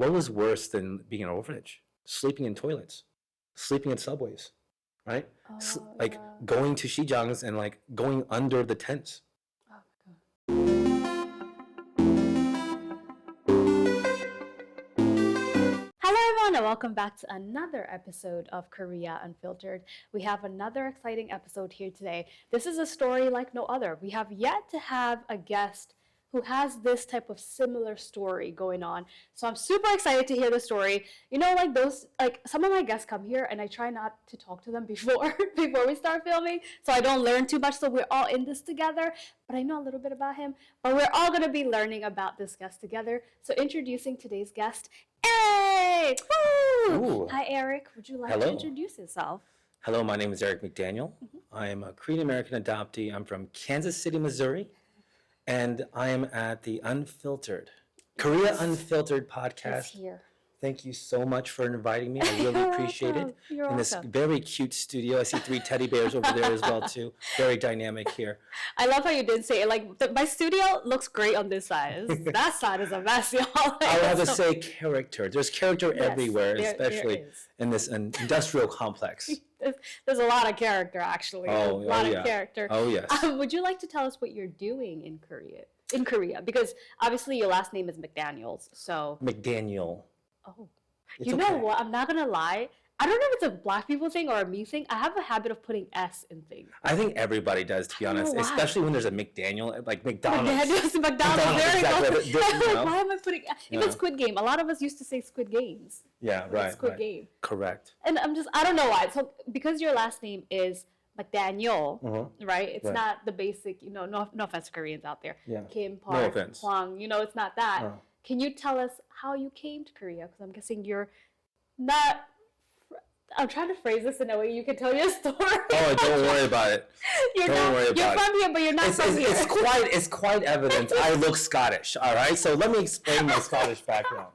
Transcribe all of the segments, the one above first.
what was worse than being in an orphanage? Sleeping in toilets, sleeping in subways, right? Like going to Shijiangs and like going under the tents. Hello everyone and welcome back to another episode of Korea Unfiltered. We have another exciting episode here today. This is a story like no other. We have yet to have a guest who has this type of similar story going on. So I'm super excited to hear the story. You know, like some of my guests come here and I try not to talk to them before we start filming so I don't learn too much, so we're all in this together. But I know a little bit about him, but we're all going to be learning about this guest together. So introducing today's guest, Eric! Woo! Hi Eric, would you like to introduce yourself? Hello, my name is Eric McDaniel. I am a Korean American adoptee. I'm from Kansas City, Missouri. And I am at the Korea Unfiltered podcast. Here. Thank you so much for inviting me. I really appreciate it. You're in this very cute studio. I see 3 teddy bears over there as well too. Very dynamic here. I love how you didn't say it. Like my studio looks great on this side. That side is a mess, y'all. I would have to say character. There's character everywhere, especially in this industrial complex. There's a lot of character, actually. A lot of character. Oh, yes. Would you like to tell us what you're doing in Korea? Because obviously your last name is McDaniels, so... McDaniel. Oh. You know what? I'm not going to lie. I don't know if it's a black people thing or a me thing. I have a habit of putting S in things. I think everybody does, to be honest. Especially when there's a McDaniel, like McDonald's. McDonald's. Very exactly. Why am I putting... Even Squid Game. A lot of us used to say Squid Games. Yeah, right. Squid Game. Correct. And I don't know why. So because your last name is McDaniel, right? It's not the basic, no offense to Koreans out there. Yeah. Kim, Park, Hwang, it's not that. Can you tell us how you came to Korea? Because I'm guessing you're not... I'm trying to phrase this in a way you can tell your story. Oh, don't worry about it. You're from here, but you're not from here. It's quite evident I look Scottish, all right? So let me explain my Scottish background.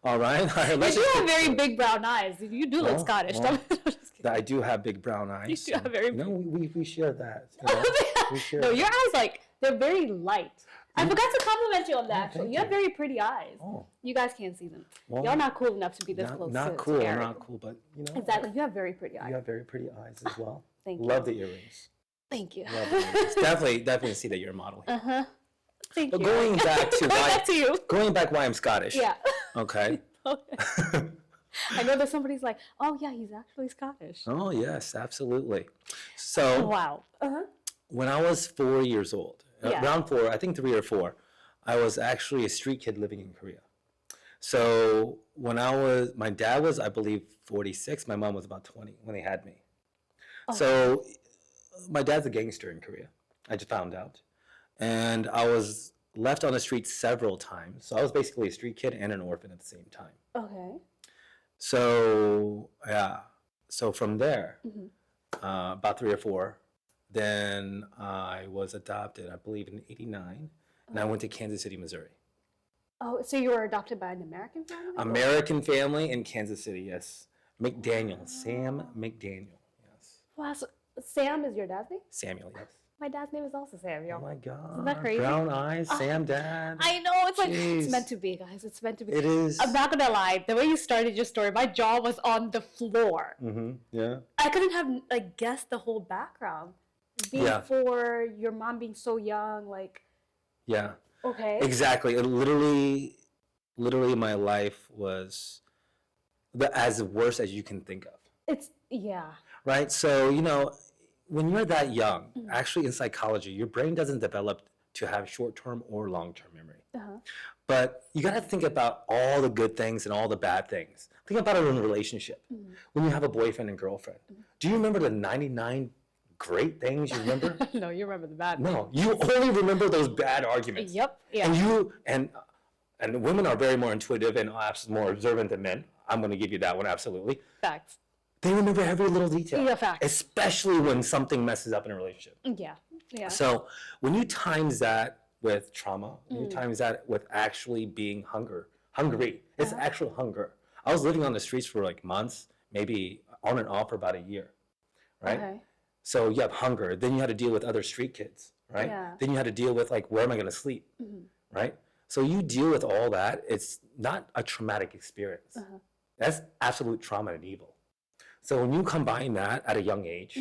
All right? You have very big brown eyes. You do look Scottish. I do have big brown eyes. You do have very big. We share that. We share no, your eyes, they're very light. I forgot to compliment you on that, actually. You have very pretty eyes. Oh. You guys can't see them. Well, y'all not cool enough to be this close. Not cool, but Exactly. You have very pretty eyes. You have very pretty eyes as well. Thank you. Love the earrings. Thank you. Love the earrings. Definitely see that you're a model here. Thank you. Going back to you. Going back why I'm Scottish. Yeah. Okay. I know that somebody's like, oh yeah, he's actually Scottish. Oh yes, absolutely. So wow. When I was 4 years old, around 4, I think 3 or 4, I was actually a street kid living in Korea. So when my dad was, I believe, 46, my mom was about 20 when they had me. Oh. So my dad's a gangster in Korea. I just found out. And I was left on the street several times. So I was basically a street kid and an orphan at the same time. Okay. So, yeah. So from there, about 3 or 4, then I was adopted, I believe, in '89, and I went to Kansas City, Missouri. Oh, so you were adopted by an American family? American family in Kansas City, yes. McDaniel, Sam McDaniel, yes. Wow, so Sam is your dad's name? Samuel, yes. My dad's name is also Samuel. Oh my God. Isn't that crazy? Brown eyes, Sam Dad. I know, it's like, it's meant to be, guys. It's meant to be. It is. I'm not gonna lie, the way you started your story, my jaw was on the floor. Yeah. I couldn't have guessed the whole background. Before your mom being so young, Yeah. Okay. Exactly. It literally my life was as worse as you can think of. Right? So, when you're that young, actually in psychology, your brain doesn't develop to have short-term or long-term memory. But you got to think about all the good things and all the bad things. Think about it in a relationship. When you have a boyfriend and girlfriend. Do you remember the 99 great things you remember? No, you remember the bad. No, you only remember those bad arguments. Yep. Yeah. And women are very more intuitive and more observant than men. I'm going to give you that one, absolutely. Facts. They remember every little detail. Yeah, facts. Especially when something messes up in a relationship. Yeah. Yeah. So when you times that with trauma, when you times that with actually being hungry, it's actual hunger. I was living on the streets for months, maybe on and off for about a year, right? Okay. So you have hunger. Then you had to deal with other street kids, right? Yeah. Then you had to deal with where am I going to sleep, right? So you deal with all that. It's not a traumatic experience. That's absolute trauma and evil. So when you combine that at a young age,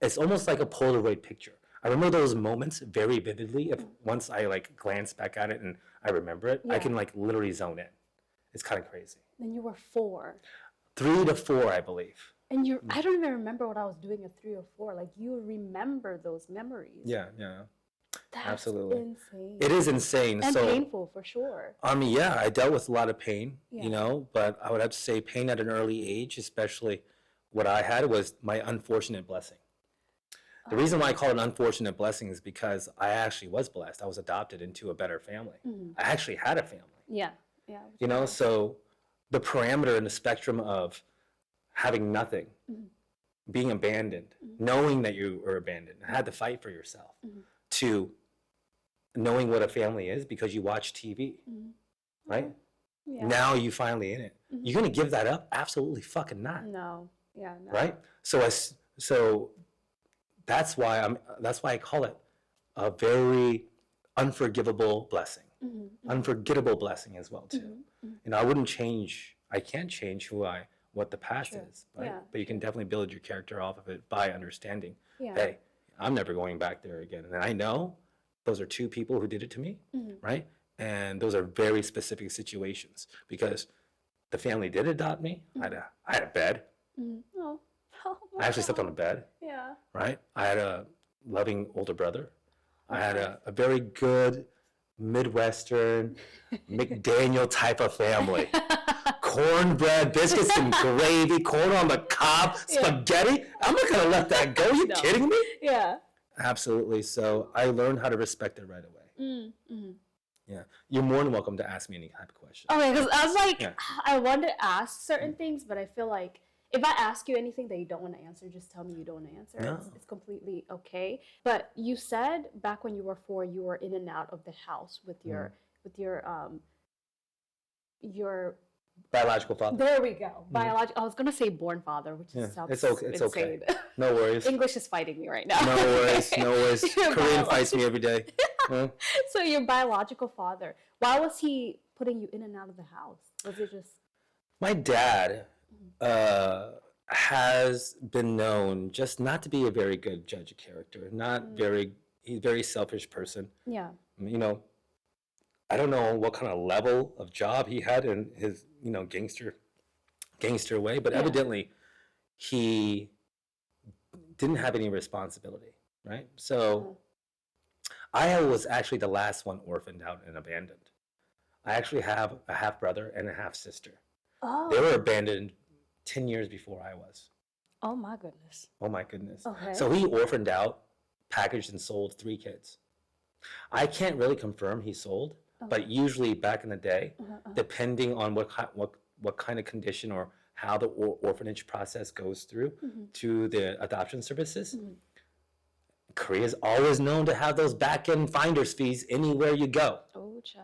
it's almost like a Polaroid picture. I remember those moments very vividly. If once I like glance back at it and I remember it, I can like literally zone in. It's kind of crazy. Then you were 4. 3 to 4, I believe. And I don't even remember what I was doing at 3 or 4. Like you remember those memories. Yeah. That's absolutely insane. It is insane. And so painful for sure. I mean, yeah, I dealt with a lot of pain, but I would have to say pain at an early age, especially what I had was my unfortunate blessing. The reason why I call it an unfortunate blessing is because I actually was blessed. I was adopted into a better family. I actually had a family. Yeah. So the parameter and the spectrum of having nothing, being abandoned, knowing that you were abandoned, and had to fight for yourself, to knowing what a family is because you watch TV, right? Yeah. Now you finally in it. You're gonna give that up? Absolutely fucking not. No. Yeah. No. Right? So that's why I call it a very unforgivable blessing, unforgettable blessing as well too. I can't change what the past is, right? Yeah. But you can definitely build your character off of it by understanding, hey, I'm never going back there again. And I know those are 2 people who did it to me, right? And those are very specific situations because the family did adopt me. I had a bed. Oh. I actually slept on a bed. Yeah. Right? I had a loving older brother. I had a very good Midwestern McDaniel type of family. Cornbread, biscuits and gravy, corn on the cob, spaghetti. I'm not going to let that go. Are you kidding me? Yeah. Absolutely. So I learned how to respect it right away. Yeah. You're more than welcome to ask me any type of question. Okay, because I was like, I wanted to ask certain things, but I feel like if I ask you anything that you don't want to answer, just tell me you don't want to answer. No. It's completely okay. But you said back when you were 4, you were in and out of the house with your biological father. There we go. Biological. I was gonna say born father, which sounds it's okay. It's insane. Okay. No worries. English is fighting me right now. No worries. Korean fights me every day. So your biological father, why was he putting you in and out of the house? Was it just? My dad has been known just not to be a very good judge of character. He's a very selfish person. Yeah. I don't know what kind of level of job he had in his, gangster way, but evidently he didn't have any responsibility, right? So I was actually the last one orphaned out and abandoned. I actually have a half brother and a half sister. Oh. They were abandoned 10 years before I was. Oh my goodness. Okay. So he orphaned out, packaged and sold 3 kids. I can't really confirm he sold, but usually back in the day, depending on what kind of condition or how the orphanage process goes through to the adoption services, Korea's always known to have those back-end finder's fees anywhere you go. Oh, cha.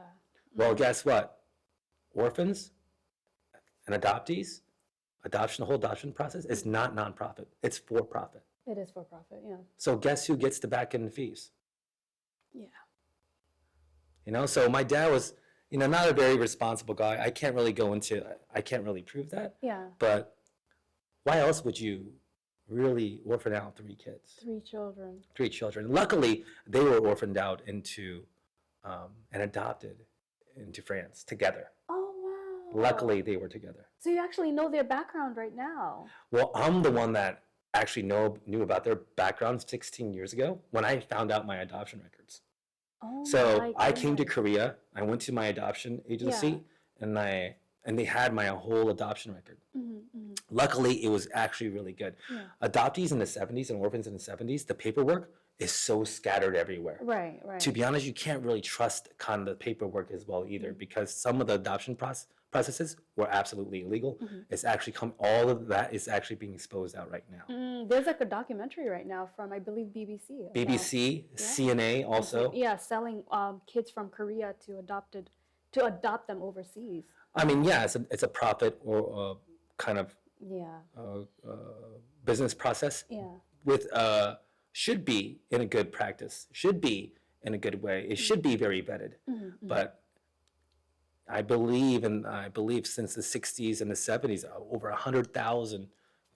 Well, guess what? Orphans and adoptees, the whole adoption process is not nonprofit. It's for profit. It is for profit, yeah. So guess who gets the back-end fees? Yeah. So my dad was, not a very responsible guy. I can't really prove that. Yeah. But why else would you really orphan out 3 kids? 3 children. 3 children. Luckily, they were orphaned out into and adopted into France together. Oh, wow. Luckily, they were together. So you actually know their background right now. Well, I'm the one that actually knew about their background 16 years ago when I found out my adoption records. Oh, so I came to Korea. I went to my adoption agency, and they had my whole adoption record. Luckily, it was actually really good. Yeah. Adoptees in the 70s and orphans in the 70s, the paperwork is so scattered everywhere. Right. To be honest, you can't really trust kind of the paperwork as well either, because some of the adoption processes were absolutely illegal. It's actually all of that is actually being exposed out right now. There's like a documentary right now from, I believe, BBC. BBC, CNA also. Yeah, selling kids from Korea to adopt them overseas. I mean, yeah, it's a profit or kind of business process. Yeah. With should be in a good practice, should be in a good way. It should be very vetted, but I believe since the 60s and the 70s, over 100,000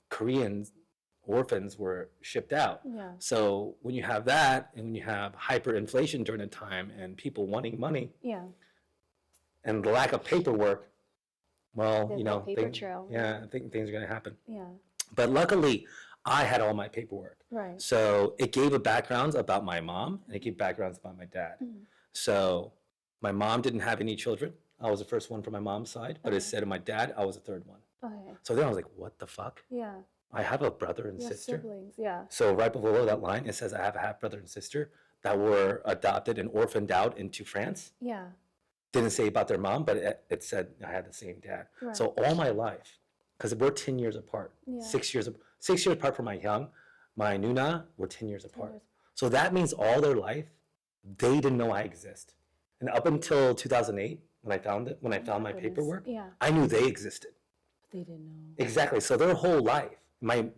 Korean orphans were shipped out. Yeah. So when you have that, and when you have hyperinflation during the time, and people wanting money, Yeah. and the lack of paperwork, well, There's you no know, paper trail. yeah, I think things are going to happen. Yeah. But luckily, I had all my paperwork. Right. So it gave a background about my mom, and it gave backgrounds about my dad. So my mom didn't have any children. I was the first one from my mom's side, but it said of my dad, I was the third one. Okay. So then I was like, what the fuck? Yeah. I have a brother and You have sister. siblings. Yeah. So right below that line, it says I have a half brother and sister that were adopted and orphaned out into France. Yeah. Didn't say about their mom, but it said I had the same dad. Right. So all my life, because we're 10 years apart, Yeah. 6 years apart from my young, my Nuna, we're 10 years apart. years. So that means all their life, they didn't know I exist. And up until 2008, when I found my goodness. paperwork, Yeah. I knew they existed. They didn't know. Exactly. So their whole life, my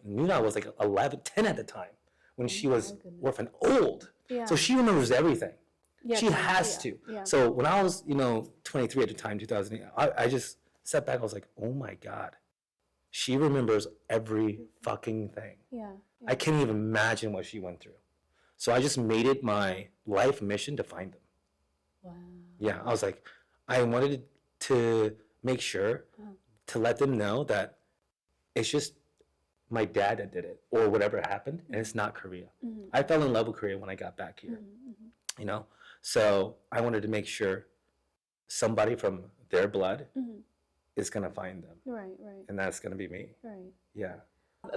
Nuna was like 10 at the time when she was goodness. orphaned, old. Yeah. So she remembers everything. Yeah, She has to. Yeah. So when I was, 23 at the time, 2008, I just sat back. I was like, oh my God, she remembers every fucking thing. Yeah. I can't even imagine what she went through. So I just made it my life mission to find them. Wow. Yeah, I was like, I wanted to make sure to let them know that it's just my dad that did it, or whatever happened, and it's not Korea. I fell in love with Korea when I got back here, So I wanted to make sure somebody from their blood is gonna find them, Right. Right. and that's gonna be me. Right. Yeah.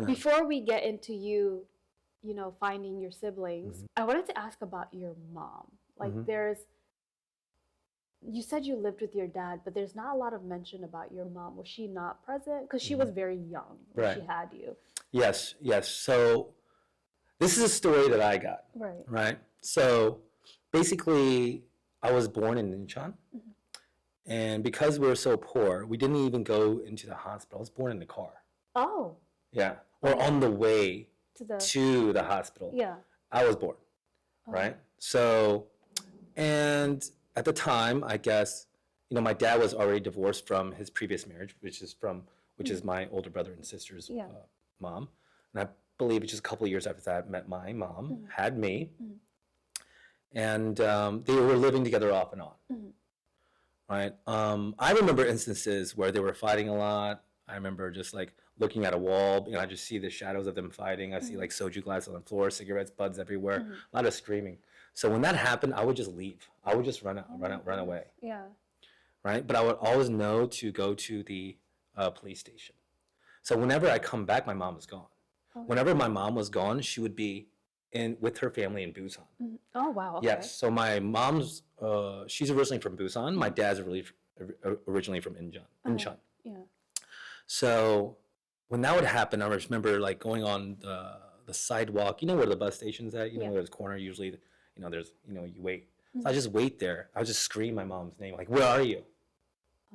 Before we get into you, finding your siblings, I wanted to ask about your mom. Like, you said you lived with your dad, but there's not a lot of mention about your mom. Was she not present? Because she was very young when she had you. Yes. So this is a story that I got. Right. Right. So basically, I was born in Incheon, and because we were so poor, we didn't even go into the hospital. I was born in the car. Oh. Yeah. Or on the way to the hospital. Yeah. I was born. Right. So, and at the time, I guess, my dad was already divorced from his previous marriage, which is my older brother and sister's mom. And I believe it's just a couple of years after that, I met my mom, had me, and they were living together off and on. Right. I remember instances where they were fighting a lot. I remember just like looking at a wall, I just see the shadows of them fighting. I see like soju glasses on the floor, cigarettes, buds everywhere, a lot of screaming. So when that happened, I would just leave. I would just run away. Yeah. Right. But I would always know to go to the police station. So whenever I come back, my mom was gone. Okay. Whenever my mom was gone, she would be with her family in Busan. Oh, wow. Okay. Yes. So my mom's, she's originally from Busan. My dad's originally from Incheon. Yeah. So when that would happen, I remember like going on the sidewalk, where the bus station's at, where there's a corner usually, there's, you wait. So I just wait there. I would just scream my mom's name, like, where are you?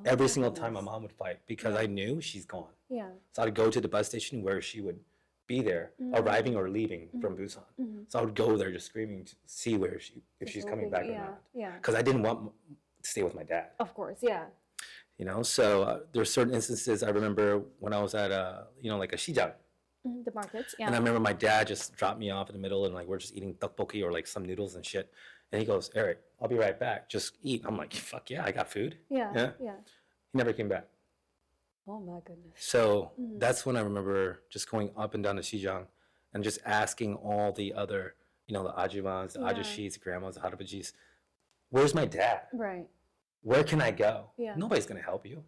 Every single time my mom would fight, because I knew she's gone. Yeah. So I'd go to the bus station where she would be there, arriving or leaving from Busan. So I would go there just screaming to see if she's coming back or not. Yeah. Because I didn't want to stay with my dad. Of course, yeah. So there's certain instances I remember when I was at like a Shijang. The markets, yeah. And I remember my dad just dropped me off in the middle, and like we're just eating tteokbokki or like some noodles and shit. And he goes, Eric, I'll be right back. Just eat. I'm like, fuck yeah, I got food. Yeah. He never came back. Oh my goodness. So that's when I remember just going up and down the Shijang and just asking all the other, the ajumans, the ajashis, the grandmas, the harabajis, where's my dad? Right. Where can I go? Yeah. Nobody's going to help you.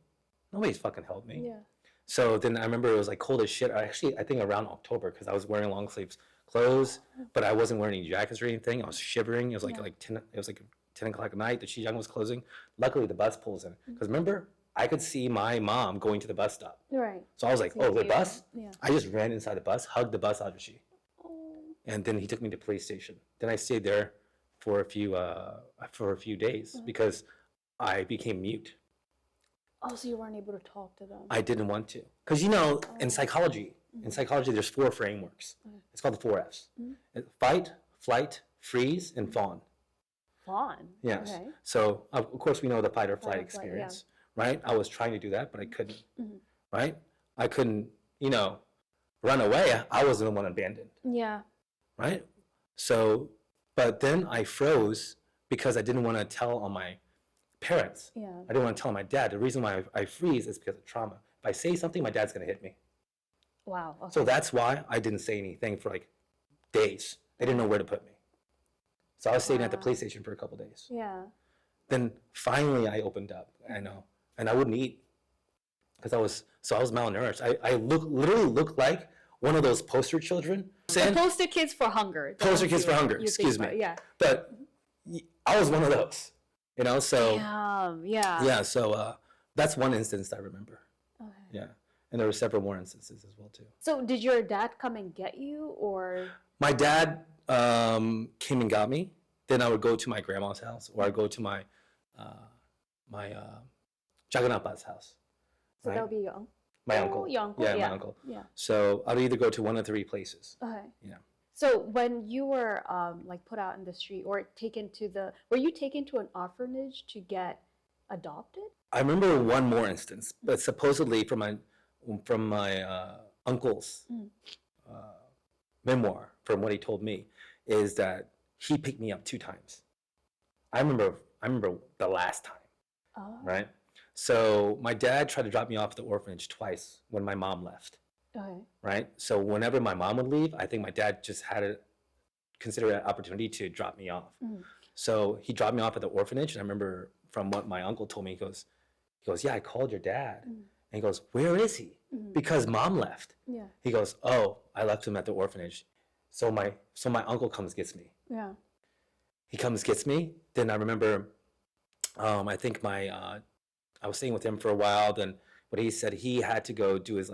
Nobody's fucking helped me. Yeah. So then I remember it was like cold as shit. I think around October, because I was wearing long sleeves clothes, but I wasn't wearing any jackets or anything. I was shivering. It was like 10 o'clock at night. The Shijang was closing. Luckily, the bus pulls in. Because remember, I could see my mom going to the bus stop. Right. So I was like, oh, the bus? Yeah. I just ran inside the bus, hugged the bus ajashi. Oh. And then he took me to the police station. Then I stayed there for a few days because I became mute. Oh, so you weren't able to talk to them? I didn't want to. Because, in psychology, there's 4 frameworks. It's called the 4 Fs. Fight, flight, freeze, and fawn. Fawn. Yes. Okay. So of course we know the fight or Fight flight or flight, experience, right? I was trying to do that, but I couldn't, Mhm. right? I couldn't, run away. I was the one abandoned, Yeah. right? So, but then I froze because I didn't want to tell on my parents. Yeah. I didn't want to tell my dad. The reason why I freeze is because of trauma. If I say something, my dad's going to hit me. Wow. Okay. So that's why I didn't say anything for like days. They didn't know where to put me. So I was staying at the police station for a couple days. Yeah. Then finally I opened up, and I wouldn't eat because I was malnourished. I literally looked like one of those poster children. The poster kids for hunger. Poster kids for hunger, excuse me. Yeah. But I was one of those, so. Yeah. So that's one instance I remember. Okay. Yeah. And there were several more instances as well too. So did your dad come and get you, or? My dad came and got me. Then I would go to my grandma's house, or I'd go to my Jagannapa's house. So that would be your uncle? My uncle. Your uncle? Yeah, my uncle. Yeah. So I'd either go to one of 3 places. Okay. Yeah. So when you were like put out in the street or were you taken to an orphanage to get adopted? I remember one more instance, but supposedly from my uncle's memoir, from what he told me, is that he picked me up 2 times. I remember the last time. Oh. Right. So my dad tried to drop me off at the orphanage twice when my mom left. Okay. Right. So whenever my mom would leave, I think my dad just had to consider an opportunity to drop me off. Mm. So he dropped me off at the orphanage, and I remember from what my uncle told me, he goes, yeah, I called your dad. And he goes, where is he? Because mom left. Yeah. He goes, oh, I left him at the orphanage. So my uncle comes gets me. Yeah. He comes gets me. Then I remember, I think I was staying with him for a while. Then what he said, he had to go do his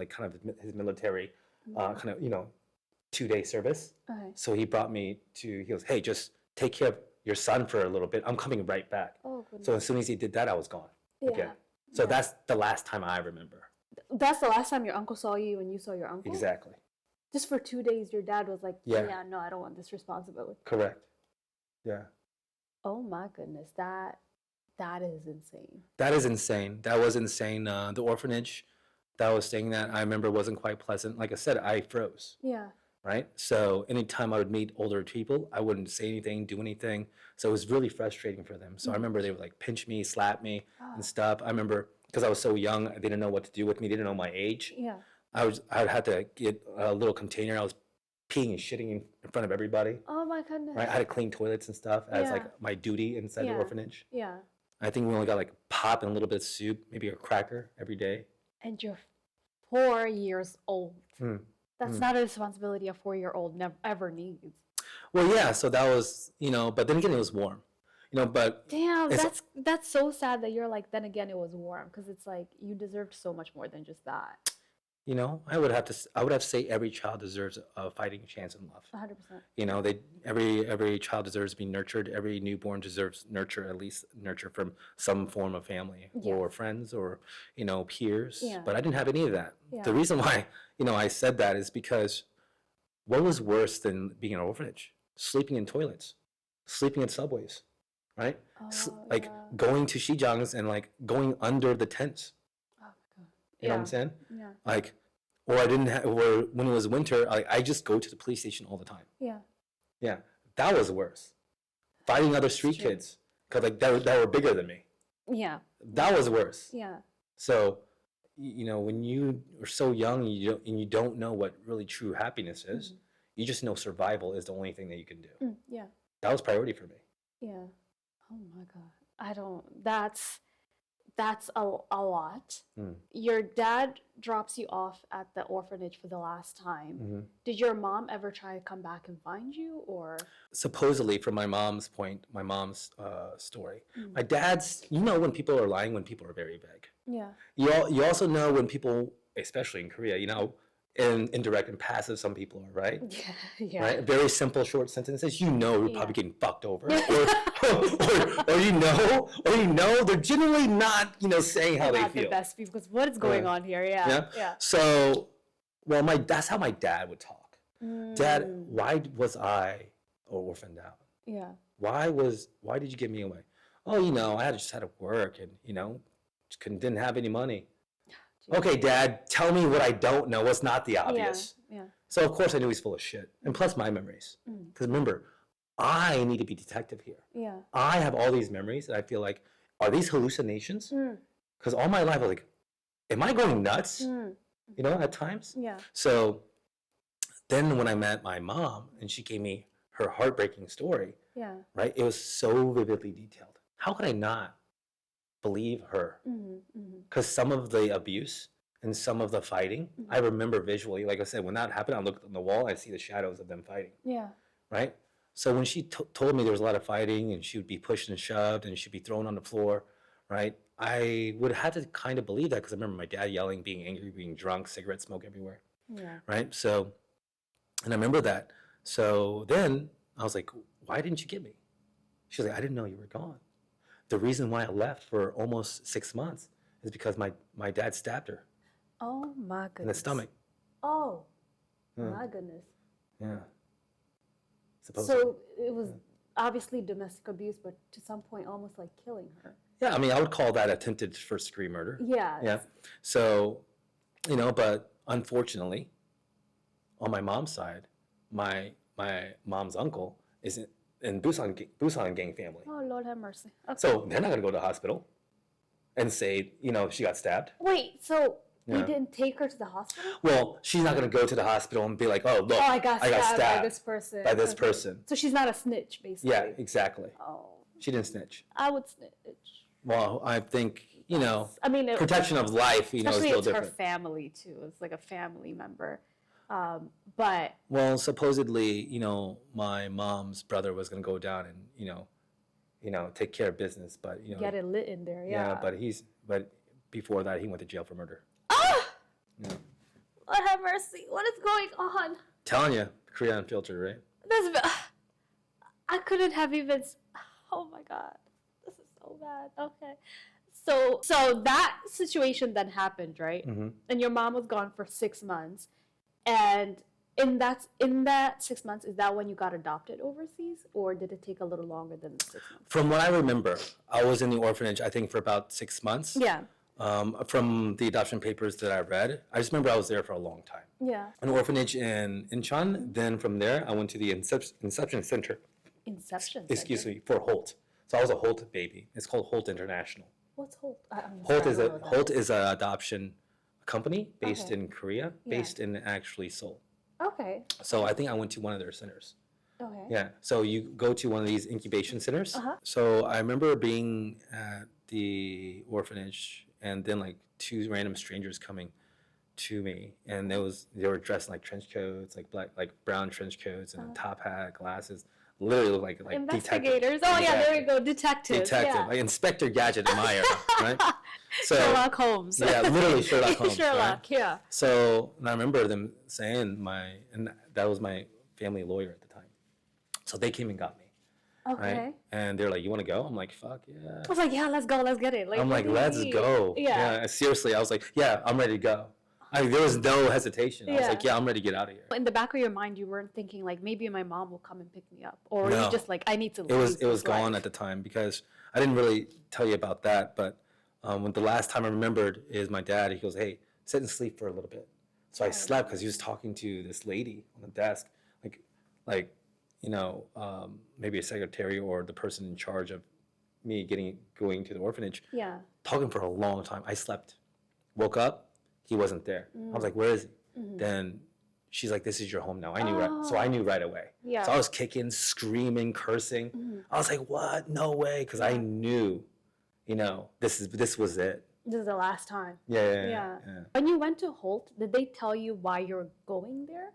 his military, 2-day service. Okay. So he brought me he goes, hey, just take care of your son for a little bit. I'm coming right back. Oh, goodness. So as soon as he did that, I was gone. Yeah. Okay. So that's the last time I remember. That's the last time your uncle saw you and you saw your uncle? Exactly. Just for 2 days, your dad was like, Yeah. no, I don't want this responsibility. Correct. Yeah. Oh my goodness, that is insane. That is insane. That was insane. The orphanage that I was staying at, I remember wasn't quite pleasant. Like I said, I froze. Yeah. Right? So anytime I would meet older people, I wouldn't say anything, do anything. So it was really frustrating for them. So I remember they would like pinch me, slap me and stuff. I remember because I was so young, they didn't know what to do with me. They didn't know my age. Yeah. I would have to get a little container. I was peeing and shitting in front of everybody. Oh my goodness. Right? I had to clean toilets and stuff as Yeah. like my duty inside the orphanage. Yeah. I think we only got like pop and a little bit of soup, maybe a cracker every day. And you're 4 years old. Hmm. That's not a responsibility a 4-year-old ever needs. Well, yeah. So that was, but then again, it was warm, but Damn, that's so sad that you're like, then again, it was warm, because it's like you deserved so much more than just that. I would have to say every child deserves a fighting chance in love. 100%. Every child deserves to be nurtured. Every newborn deserves at least nurture from some form of family or friends or, peers. Yeah. But I didn't have any of that. Yeah. The reason why, I said that is because what was worse than being in an orphanage? Sleeping in toilets, sleeping in subways, right? Going to Shijangs and like going under the tents. Oh my God. You know what I'm saying? Yeah. Or I didn't have, or when it was winter, I just go to the police station all the time. Yeah. Yeah, that was worse. Fighting other street kids, cause like that were bigger than me. Yeah. That was worse. Yeah. So, when you are so young and you don't know what really true happiness is, you just know survival is the only thing that you can do. Yeah. That was priority for me. Yeah. Oh my God. That's a lot. Your dad drops you off at the orphanage for the last time. Did your mom ever try to come back and find you, or? Supposedly, from my mom's story, my dad's. When people are lying, when people are very vague. Yeah. You also know when people, especially in Korea, indirect and passive some people are, right? Yeah. Yeah. Right? Very simple, short sentences. You're probably getting fucked over, or they're generally not, saying how they not feel. The best people, because what is going on here? Yeah. Yeah. So, that's how my dad would talk. Dad, why was I orphaned out? Yeah. why did you give me away? Oh, I just had to work and, didn't have any money. Jeez. Okay, Dad, tell me what I don't know. What's not the obvious? Yeah. So, of course, I knew he's full of shit. And plus my memories. Because remember, I need to be detective here. Yeah. I have all these memories that I feel like, are these hallucinations? Because all my life I was like, am I going nuts? At times? Yeah. So then when I met my mom and she gave me her heartbreaking story, right? It was so vividly detailed. How could I not believe her? Because some of the abuse and some of the fighting, I remember visually. Like I said, when that happened, I looked on the wall, I see the shadows of them fighting. Yeah. Right? So when she told me there was a lot of fighting and she would be pushed and shoved and she'd be thrown on the floor, right? I would have to kind of believe that because I remember my dad yelling, being angry, being drunk, cigarette smoke everywhere. Yeah. Right? So, and I remember that. So then I was like, why didn't you get me? She was like, I didn't know you were gone. The reason why I left for almost 6 months is because my dad stabbed her. Oh my goodness. In the stomach. Oh, my goodness. Yeah. So it was obviously domestic abuse, but to some point almost like killing her. Yeah, I mean, I would call that attempted first-degree murder. Yeah. Yeah. So, but unfortunately, on my mom's side, my mom's uncle is in Busan gang family. Oh, Lord have mercy. Okay. So they're not going to go to the hospital and say, she got stabbed. Wait, so you didn't take her to the hospital? Well, she's not going to go to the hospital and be like, oh, look, I got stabbed by this person. By this person. So she's not a snitch, basically. Yeah, exactly. Oh. She didn't snitch. I would snitch. Well, I think, protection of life, is a little different. Especially it's her family, too. It's like a family member. But... Well, supposedly, my mom's brother was going to go down and, take care of business, but, get it lit in there, yeah. Yeah, but before that, he went to jail for murder. Ah! Yeah. Lord have mercy. What is going on? Telling you, Korea Unfiltered, right? I couldn't have even... Oh, my God. This is so bad. Okay. So that situation then happened, right? Mm-hmm. And your mom was gone for 6 months. And in that 6 months, is that when you got adopted overseas? Or did it take a little longer than 6 months? From what I remember, I was in the orphanage, I think, for about 6 months. Yeah. From the adoption papers that I read, I just remember I was there for a long time. Yeah. An orphanage in Incheon. Then from there, I went to the Inception Center. Inception Center? Excuse me, for Holt. So I was a Holt baby. It's called Holt International. What's Holt? Holt is an adoption company based in Korea, based in actually Seoul. Okay. So I think I went to one of their centers. Okay. Yeah. So you go to one of these incubation centers. Uh-huh. So I remember being at the orphanage and then like 2 random strangers coming to me, and they were dressed in like trench coats, like brown trench coats and a top hat, glasses. Literally look like investigators. Oh yeah, there we go, detective, like Inspector Gadget in my era, right? So Sherlock Holmes. Yeah, literally Sherlock Holmes. Sherlock, right? Yeah. So and I remember them saying and that was my family lawyer at the time. So they came and got me. Okay. Right? And they're like, "You want to go?" I'm like, "Fuck yeah." I was like, "Yeah, let's go, let's get it." I'm like, "Let's go." Yeah. Seriously, I was like, "Yeah, I'm ready to go." There was no hesitation. I was like, yeah, I'm ready to get out of here. In the back of your mind, you weren't thinking like maybe my mom will come and pick me up, or you just like I need to leave. It was gone at the time because I didn't really tell you about that. But when the last time I remembered is my dad. He goes, "Hey, sit and sleep for a little bit." So I slept because he was talking to this lady on the desk, like maybe a secretary or the person in charge of me going to the orphanage. Yeah. Talking for a long time. I slept, woke up. He wasn't there. I was like, where is he? Mm-hmm. Then she's like, this is your home now. I knew so I knew right away. Yeah. So I was kicking, screaming, cursing. Mm-hmm. I was like, what? No way. Because I knew, this was it. This is the last time. Yeah. When you went to Holt, did they tell you why you're going there?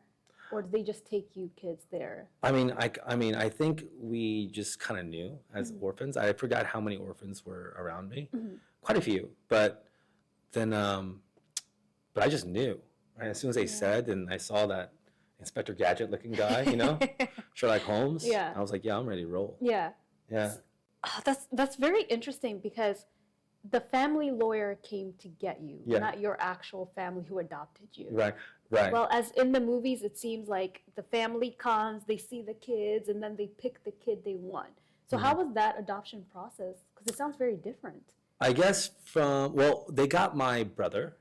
Or did they just take you kids there? I mean, I think we just kind of knew as orphans. I forgot how many orphans were around me. Mm-hmm. Quite a few. But then... But I just knew, right? As soon as they said, and I saw that Inspector Gadget looking guy, Sherlock Holmes. Yeah. I was like, yeah, I'm ready to roll. Yeah. Yeah. That's very interesting because the family lawyer came to get you, not your actual family who adopted you. Right. Well, as in the movies, it seems like the family comes, they see the kids, and then they pick the kid they want. So how was that adoption process? Because it sounds very different. I guess they got my brother.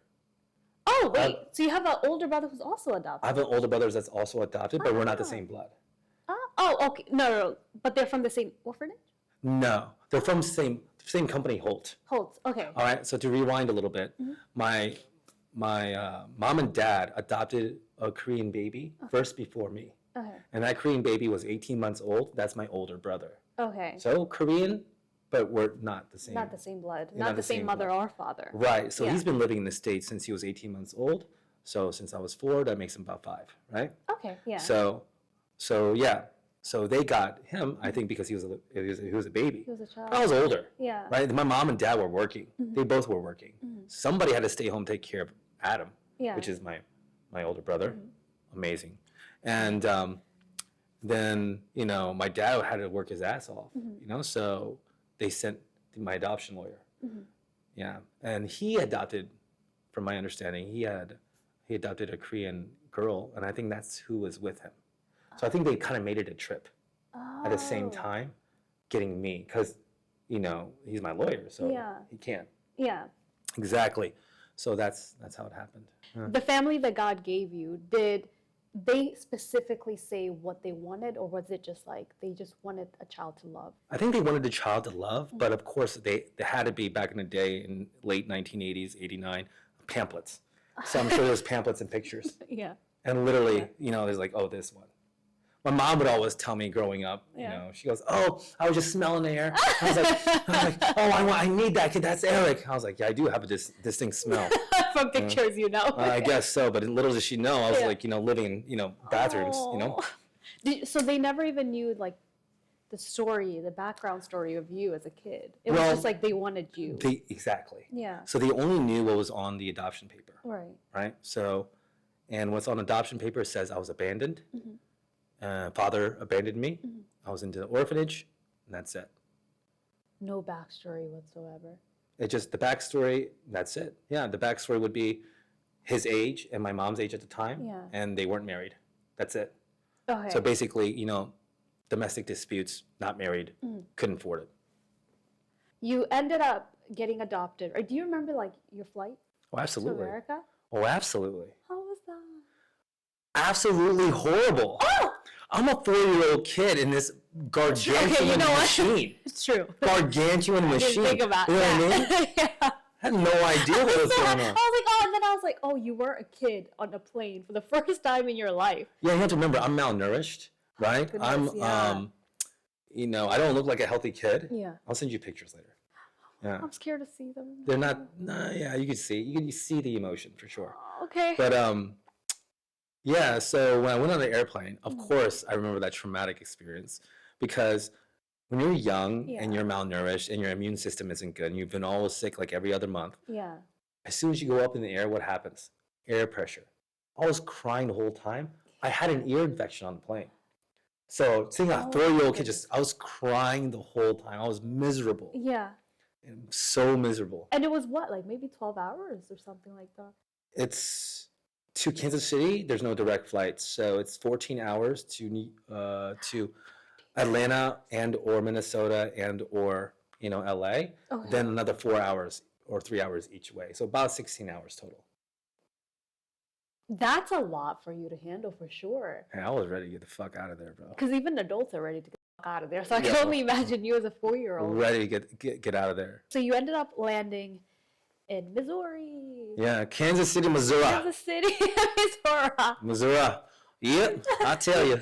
Oh, wait. So you have an older brother who's also adopted? I have an older brother that's also adopted, but we're not the same blood. Oh, okay. No. But they're from the same orphanage? No. They're from same company, Holt. Holt, okay. All right. So to rewind a little bit, my mom and dad adopted a Korean baby first before me. Okay. And that Korean baby was 18 months old. That's my older brother. Okay. So Korean, but we're not the same. Not the same blood. Not the same mother or father. Right. So he's been living in the States since he was 18 months old. So since I was 4, that makes him about 5, right? Okay, yeah. So yeah. So they got him, I think, because he was a baby. He was a child. I was older. Yeah. Right. My mom and dad were working. They both were working. Somebody had to stay home, take care of Adam, which is my older brother. Amazing. And then my dad had to work his ass off. So they sent my adoption lawyer. Yeah, and he adopted, from my understanding, he adopted a Korean girl, and I think that's who was with him. So I think they kind of made it a trip at the same time, getting me, because he's my lawyer, so he can't. Yeah. Exactly. So that's how it happened. The family that God gave you, did they specifically say what they wanted, or was it just like they just wanted a child to love? I think they wanted a child to love, but of course they had to be back in the day in late 1980s, 89, pamphlets. So I'm sure there's pamphlets and pictures. Yeah. And literally, there's like, oh, this one. My mom would always tell me growing up, she goes, oh, I was just smelling the air. I was like, oh, I need that kid. That's Eric. I was like, yeah, I do have a distinct smell. From pictures, I guess so, but little does she know, I was like, living in, bathrooms, So they never even knew, like, the background story of you as a kid. It was just like they wanted you. Exactly. Yeah. So they only knew what was on the adoption paper. Right. Right? So, and what's on adoption paper says I was abandoned. Father abandoned me. I was into the orphanage, and that's it. No backstory whatsoever. It just, the backstory, that's it. Yeah, the backstory would be his age and my mom's age at the time, and they weren't married. That's it. Okay. So basically, domestic disputes, not married, couldn't afford it. You ended up getting adopted. Or do you remember, like, your flight Oh, absolutely. to America? Oh, absolutely. How was that? Absolutely horrible. Oh! I'm a 4-year-old kid in this gargantuan machine. It's true. Gargantuan machine. I didn't think about you know that. what I mean? Yeah. I had no idea what was going on. I was like, oh, and then I was like, oh, you were a kid on a plane for the first time in your life. Yeah, you have to remember, I'm malnourished, right? Goodness, I don't look like a healthy kid. Yeah. I'll send you pictures later. Yeah. I'm scared to see them. They're not, you can see the emotion for sure. Okay. But, yeah, so when I went on the airplane, of course, I remember that traumatic experience because when you're young and you're malnourished and your immune system isn't good and you've been always sick like every other month, as soon as you go up in the air, what happens? Air pressure. I was crying the whole time. I had an ear infection on the plane. So seeing a 4-year-old kid, I was crying the whole time. I was miserable. Yeah. So miserable. And it was what, like maybe 12 hours or something like that? It's to Kansas City. There's no direct flights, so it's 14 hours to Atlanta and or Minnesota and or LA. Okay. Then another 4 hours or 3 hours each way, so about 16 hours total. That's a lot for you to handle for sure. Hey, I was ready to get the fuck out of there, bro. Because even adults are ready to get the fuck out of there. So I can only imagine you as a 4-year-old. Ready to get out of there. So you ended up landing in Missouri. Yeah, Kansas City, Missouri. Kansas City, Missouri. Missouri. Yep, I tell you.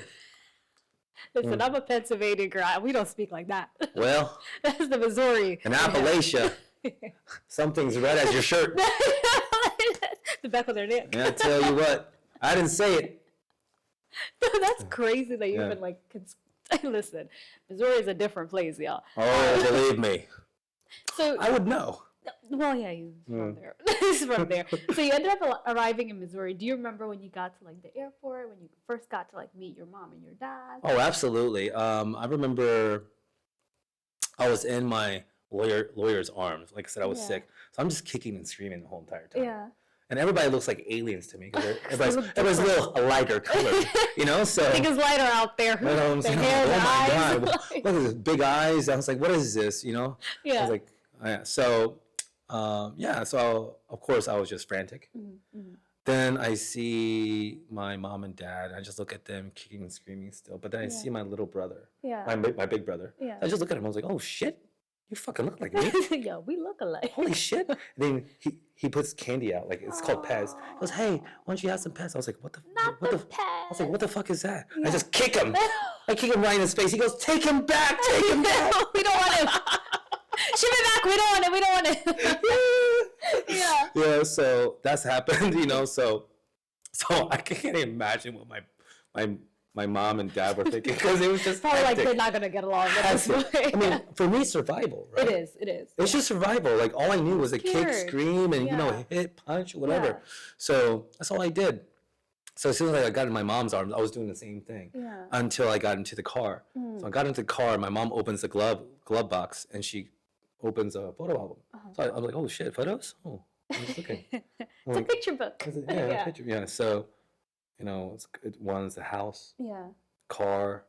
Listen, I'm a Pennsylvania girl. We don't speak like that. Well, that's the Missouri. In Appalachia, something's red as your shirt. The back of their neck. Yeah, I tell you what, I didn't say it. That's crazy that you even like. Listen, Missouri is a different place, y'all. Oh, believe me. So I would know. Well, yeah, he's from there. He's from there. So you ended up arriving in Missouri. Do you remember when you got to like the airport, when you first got to like meet your mom and your dad? Oh, absolutely. I remember I was in my lawyer's arms. Like I said, I was sick, so I'm just kicking and screaming the whole entire time. Yeah. and everybody looks like aliens to me because everybody's a little lighter colored, you know. So I think it's lighter out there. you know, The hair, the eyes. God, look at this big eyes. I was like, what is this? You know. Yeah. I was like, oh, yeah. So, so of course I was just frantic. Mm-hmm. Then I see my mom and dad. I just look at them kicking and screaming still. But then I see my little brother, my big brother. Yeah. I just look at him. I was like, oh shit, you fucking look like me. Yeah, we look alike. Holy shit. And then he puts candy out, like it's called Pez. He goes, hey, why don't you have some Pez? I was like, what the Pez. I was like, what the fuck is that? Yeah. I just kick him. I kick him right in his face. He goes, take him back, take him back. We don't want him. Ship it back. We don't want it. We don't want it. Yeah. Yeah. So that's happened, you know. So I can't imagine what my mom and dad were thinking because it was just probably hectic. like they're not gonna get along with this. I mean, for me, survival, right? It is. It's just survival. Like all I knew was to kick, scream, and you know, hit, punch, whatever. Yeah. So that's all I did. So as soon as I got in my mom's arms, I was doing the same thing until I got into the car. So I got into the car. My mom opens the glove box and she opens a photo album. So I was like, oh shit, photos? Oh, I was looking. It's a picture book. Yeah, picture. Yeah. So, you know, one's the house, car,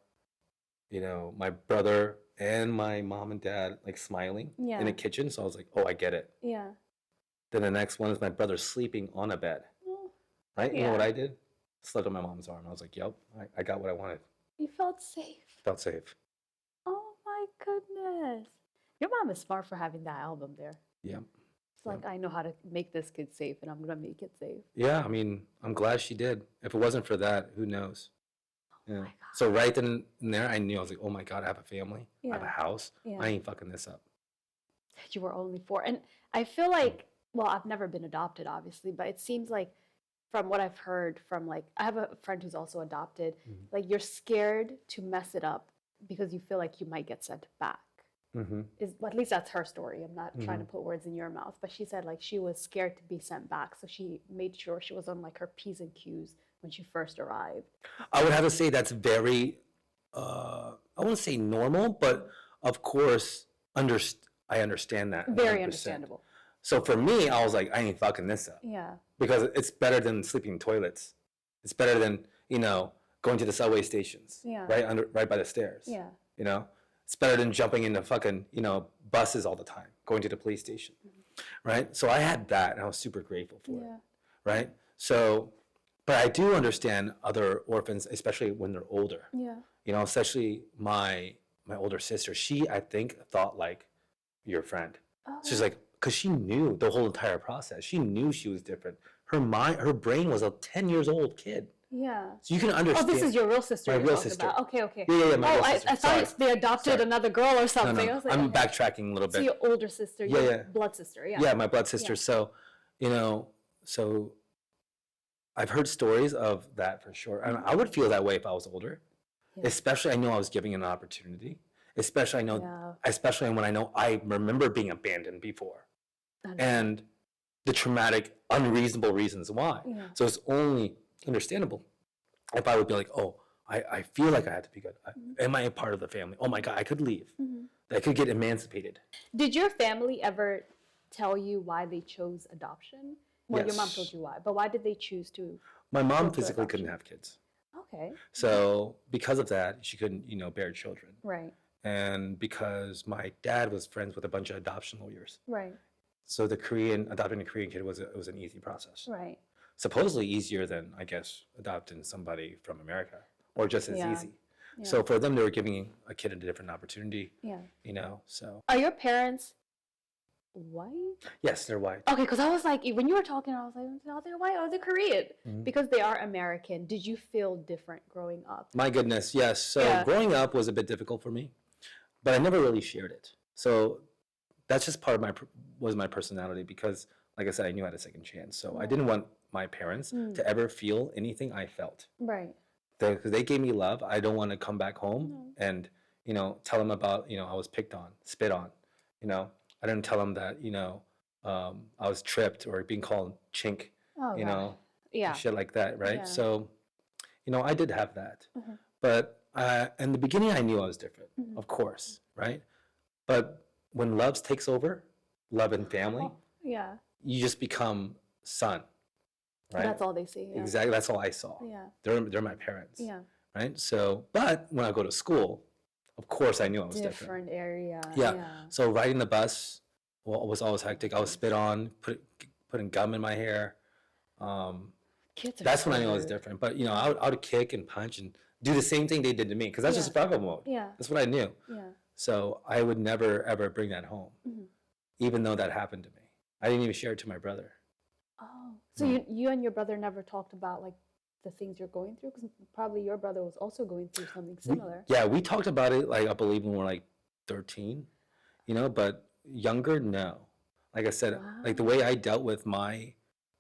you know, my brother and my mom and dad like smiling in the kitchen. So I was like, oh, I get it. Yeah. Then the next one is my brother sleeping on a bed. Right? You know what I did? Slept on my mom's arm. I was like, yep, I got what I wanted. You felt safe. Felt safe. Oh my goodness. Your mom is smart for having that album there. Yeah. It's like, I know how to make this kid safe and I'm going to make it safe. Yeah, I mean, I'm glad she did. If it wasn't for that, who knows? Oh my God. So right then and there, I knew. I was like, oh my God, I have a family. I have a house. I ain't fucking this up. You were only 4. And I feel like, well, I've never been adopted, obviously, but it seems like from what I've heard from like, I have a friend who's also adopted, like you're scared to mess it up because you feel like you might get sent back. Well, at least that's her story. I'm not trying to put words in your mouth, but she said like she was scared to be sent back. So she made sure she was on like her P's and Q's when she first arrived. I would have to say that's very, I wouldn't say normal, but of course, I understand that. Very 100%. Understandable. So for me, I was like, I ain't fucking this up. Yeah. Because it's better than sleeping in toilets. It's better than, you know, going to the subway stations. Yeah. Right by the stairs. Yeah. You know? It's better than jumping into fucking, you know, buses all the time, going to the police station. Right? So I had that and I was super grateful for it. Right? So, but I do understand other orphans, especially when they're older. Yeah. You know, especially my older sister. She, I think, thought like your friend. Oh. She's like, because she knew the whole entire process. She knew she was different. Her brain was a 10 years old kid. Yeah. So you can understand. Oh, this is your real sister. My real sister. About. Okay. Yeah, my real sister. I thought they adopted another girl or something. No. I was like, I'm backtracking a little bit. So your older sister, your blood sister. Yeah. Yeah, my blood sister. Yeah. So, you know, I've heard stories of that for sure. And I would feel that way if I was older. Yeah. Especially, I know I was giving an opportunity. Especially when I know I remember being abandoned before. And the traumatic, unreasonable reasons why. Yeah. So it's only understandable if I would be like, oh, I feel like I have to be good. Am I a part of the family? Oh my God, I could leave. I could get emancipated. Did your family ever tell you why they chose adoption? Well, yes. Your mom told you why, but why did they choose to? My mom physically couldn't have kids. Okay. So because of that, she couldn't, you know, bear children. Right. And because my dad was friends with a bunch of adoption lawyers. Right. So adopting a Korean kid was an easy process. Right. Supposedly easier than, I guess, adopting somebody from America, or just as easy. Yeah. So for them, they were giving a kid a different opportunity. Yeah. You know, so. Are your parents white? Yes, they're white. Okay, because I was like, when you were talking, I was like, oh, they're white, oh, they're Korean. Because they are American. Did you feel different growing up? My goodness, yes. So growing up was a bit difficult for me, but I never really shared it. So that's just part of my personality because, like I said, I knew I had a second chance. So I didn't want my parents to ever feel anything I felt. Right. Because they gave me love. I don't want to come back home and, you know, tell them about, you know, I was picked on, spit on, you know. I didn't tell them that, you know, I was tripped or being called chink, you know, shit like that, right? Yeah. So, you know, I did have that. But in the beginning, I knew I was different, of course, right? But when love takes over, love and family, you just become son. right? That's all they see. Yeah. Exactly. That's all I saw. Yeah. They're my parents. Yeah. Right. So, but when I go to school, of course I knew I was different. Different area. Yeah. Yeah. So riding the bus was always hectic. I was spit on, putting gum in my hair. Kids are That's when I so knew I was rude. different. But I would kick and punch and do the same thing they did to me because that's just survival mode. Yeah. That's what I knew. Yeah. So I would never ever bring that home, Mhm. even though that happened to me. I didn't even share it to my brother. Oh, so you and your brother never talked about like the things you're going through, because probably your brother was also going through something similar. We talked about it, like, I believe when we were like 13, but younger, no. Like I said, like the way I dealt with my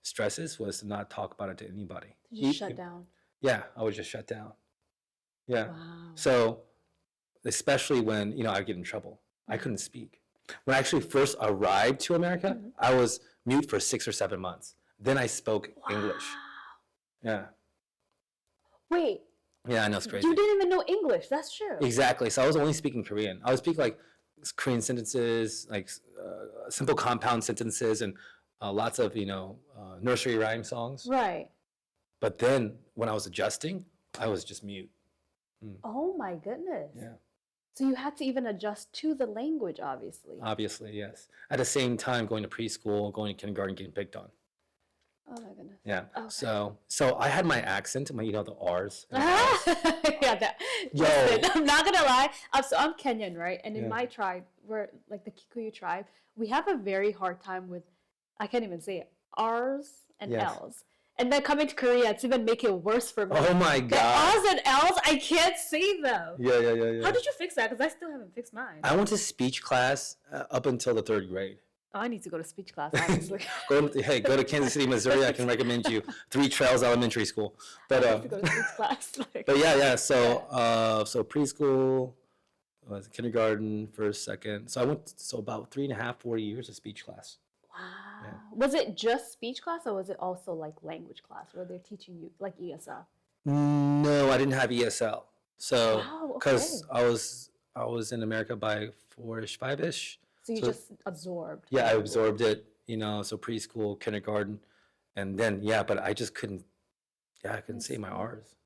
stresses was to not talk about it to anybody. To just shut down. Yeah, I would just shut down. Yeah. Wow. So, especially when, I'd get in trouble. I couldn't speak. When I actually first arrived to America, I was mute for 6 or 7 months. Then I spoke English. Yeah. Wait. Yeah, I know, it's crazy. You didn't even know English. That's true. Exactly. So I was only speaking Korean. I would speak like Korean sentences, like simple compound sentences, and lots of nursery rhyme songs. Right. But then when I was adjusting, I was just mute. Oh my goodness. Yeah. So you had to even adjust to the language, obviously. Obviously, yes. At the same time, going to preschool, going to kindergarten, getting picked on. Oh my goodness. Yeah. Okay. So I had my accent, the R's. Yeah, Yo. Listen, I'm not gonna lie. I'm Kenyan, right? And in Yeah. my tribe, we're like the Kikuyu tribe, we have a very hard time with, I can't even say it, R's and Yes. L's. And then coming to Korea, it's even making it worse for me. Oh my The God. R's and L's, I can't say them. Yeah. How did you fix that? Because I still haven't fixed mine. I went to speech class up until the 3rd grade. Oh, I need to go to speech class, obviously. Go to Kansas City, Missouri. I can recommend you 3 Trails Elementary School. But I need to go to speech class. Like, but yeah. So preschool, kindergarten, first, second. So I went about 3.5, 4 years of speech class. wow. Was it just speech class, or was it also like language class where they're teaching you like ESL? No, I didn't have ESL. So Wow, because I was in America by 4-ish, 5-ish. So you just absorbed. Yeah, I absorbed it. So preschool, kindergarten, and then but I just couldn't. Yeah, I couldn't say my R's.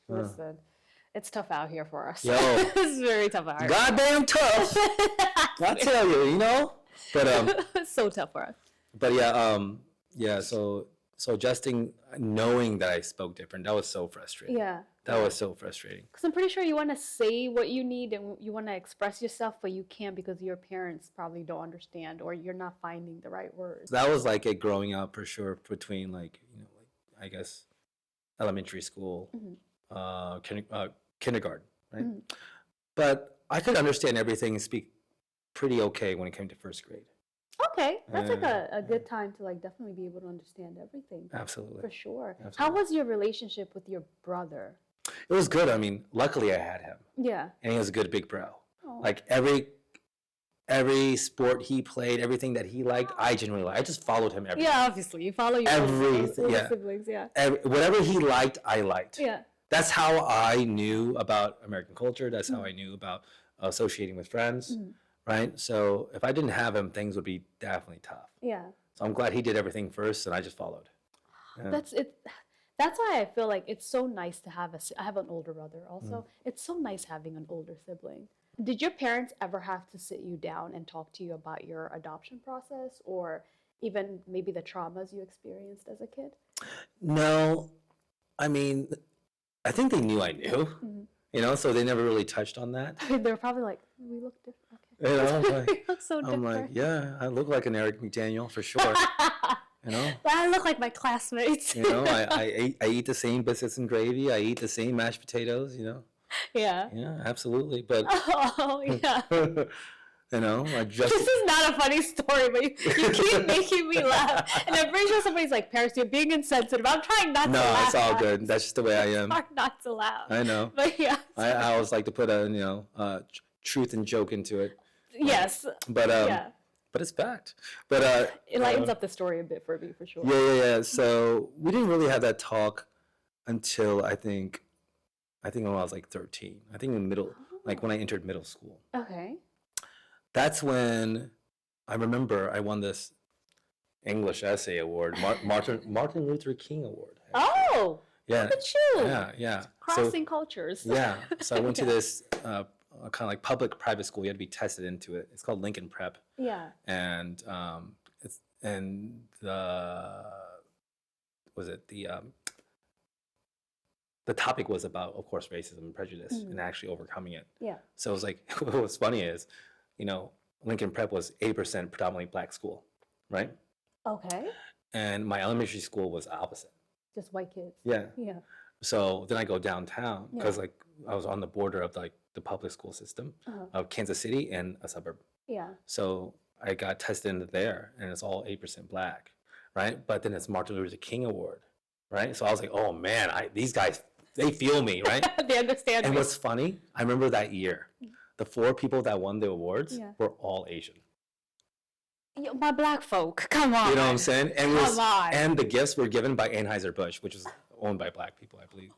Listen, it's tough out here for us. Yo. It's very tough out here. Goddamn tough. I tell you, But It's so tough for us. But yeah. So adjusting, knowing that I spoke different, that was so frustrating. Yeah. That was so frustrating. Because I'm pretty sure you want to say what you need and you want to express yourself, but you can't because your parents probably don't understand or you're not finding the right words. That was like it growing up for sure, between like I guess elementary school, kindergarten, right? But I could understand everything and speak pretty okay when it came to 1st grade. Okay, that's like a good time to like definitely be able to understand everything. Absolutely. For sure. Absolutely. How was your relationship with your brother? It was good. I mean, luckily I had him, Yeah. and he was a good big bro. Oh. Like every sport he played, everything that he liked, I genuinely liked. I just followed him everywhere. Yeah, obviously. You follow your Everything, older yeah. siblings, yeah. Whatever he liked, I liked. Yeah. That's how I knew about American culture. That's how I knew about associating with friends, right? So if I didn't have him, things would be definitely tough. Yeah. So I'm glad he did everything first, and I just followed. Yeah. That's it. That's why I feel like it's so nice to have I have an older brother also. It's so nice having an older sibling. Did your parents ever have to sit you down and talk to you about your adoption process or even maybe the traumas you experienced as a kid? No, I mean, I think they knew I knew, so they never really touched on that. I mean, they were probably like, we look different. Okay. We look so I'm different. like, yeah, I look like an Eric McDaniel for sure. I look like my classmates. I eat the same biscuits and gravy. I eat the same mashed potatoes. Yeah. Yeah, absolutely. But Oh, yeah. I just. This is not a funny story, but you keep making me laugh. And I'm pretty sure somebody's like, Paris, you're being insensitive. I'm trying not to No, laugh. it's all good. That's just the way I am. It's hard not to laugh. I know. But yeah. I always like to put a truth and joke into it. Yes. But Yeah. but it's fact. But It lightens up the story a bit for me, for sure. Yeah. So we didn't really have that talk until I think when I was like 13. I think in the middle, like when I entered middle school. Okay. That's when I remember I won this. English essay award, Martin Luther King award. Actually. Oh, yeah, look at you. Yeah. Crossing cultures. Yeah, so I went to this kind of like public-private school. You had to be tested into it. It's called Lincoln Prep. Yeah. And the topic was about, of course, racism and prejudice and actually overcoming it. Yeah. So it was like, what's funny is, Lincoln Prep was 80% predominantly black school, right? Okay. And my elementary school was opposite. Just white kids. Yeah. Yeah. So then I go downtown because like I was on the border of like the public school system of Kansas City and a suburb. Yeah. So I got tested into there, and it's all 8% black, right? But then it's Martin Luther King Award, right? So I was like, oh man, these guys, they feel me, right? They understand And me. what's funny, I remember that year, the 4 people that won the awards were all Asian. My black folk, come on. You know what I'm saying? And Come on. And the gifts were given by Anheuser-Busch, which is owned by black people, I believe.